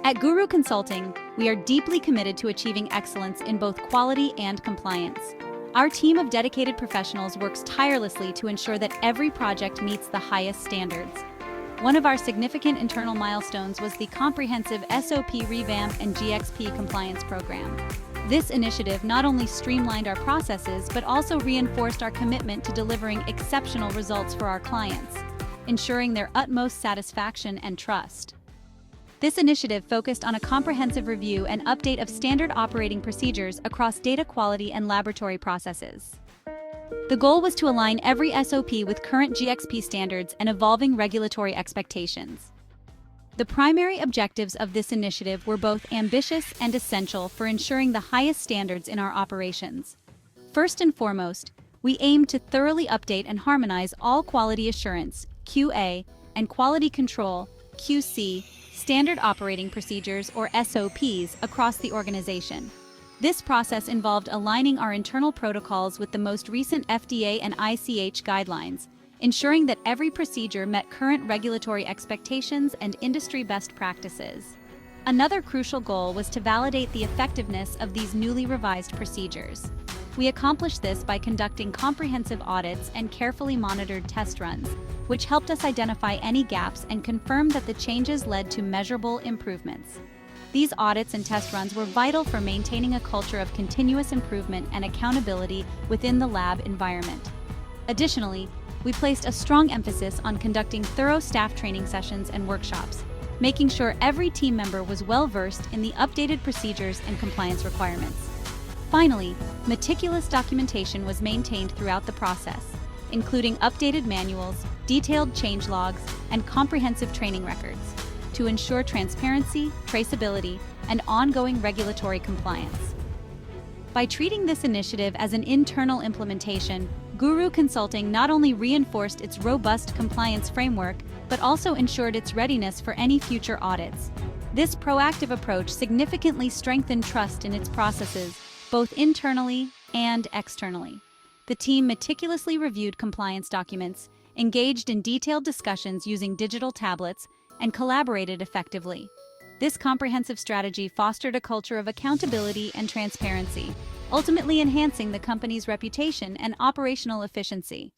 At Guru Consulting, we are deeply committed to achieving excellence in both quality and compliance. Our team of dedicated professionals works tirelessly to ensure that every project meets the highest standards. One of our significant internal milestones was the comprehensive SOP Revamp and GxP compliance program. This initiative not only streamlined our processes but also reinforced our commitment to delivering exceptional results for our clients, ensuring their utmost satisfaction and trust. This initiative focused on a comprehensive review and update of standard operating procedures across data quality and laboratory processes. The goal was to align every SOP with current GxP standards and evolving regulatory expectations. The primary objectives of this initiative were both ambitious and essential for ensuring the highest standards in our operations. First and foremost, we aimed to thoroughly update and harmonize all quality assurance, QA, and quality control, QC, standard operating procedures, or SOPs, across the organization. This process involved aligning our internal protocols with the most recent FDA and ICH guidelines, ensuring that every procedure met current regulatory expectations and industry best practices. Another crucial goal was to validate the effectiveness of these newly revised procedures. We accomplished this by conducting comprehensive audits and carefully monitored test runs, which helped us identify any gaps and confirm that the changes led to measurable improvements. These audits and test runs were vital for maintaining a culture of continuous improvement and accountability within the lab environment. Additionally, we placed a strong emphasis on conducting thorough staff training sessions and workshops, making sure every team member was well-versed in the updated procedures and compliance requirements. Finally, meticulous documentation was maintained throughout the process, including updated manuals, detailed change logs, and comprehensive training records, to ensure transparency, traceability, and ongoing regulatory compliance. By treating this initiative as an internal implementation, Guru Consulting not only reinforced its robust compliance framework, but also ensured its readiness for any future audits. This proactive approach significantly strengthened trust in its processes, both internally and externally. The team meticulously reviewed compliance documents, engaged in detailed discussions using digital tablets, and collaborated effectively. This comprehensive strategy fostered a culture of accountability and transparency, ultimately enhancing the company's reputation and operational efficiency.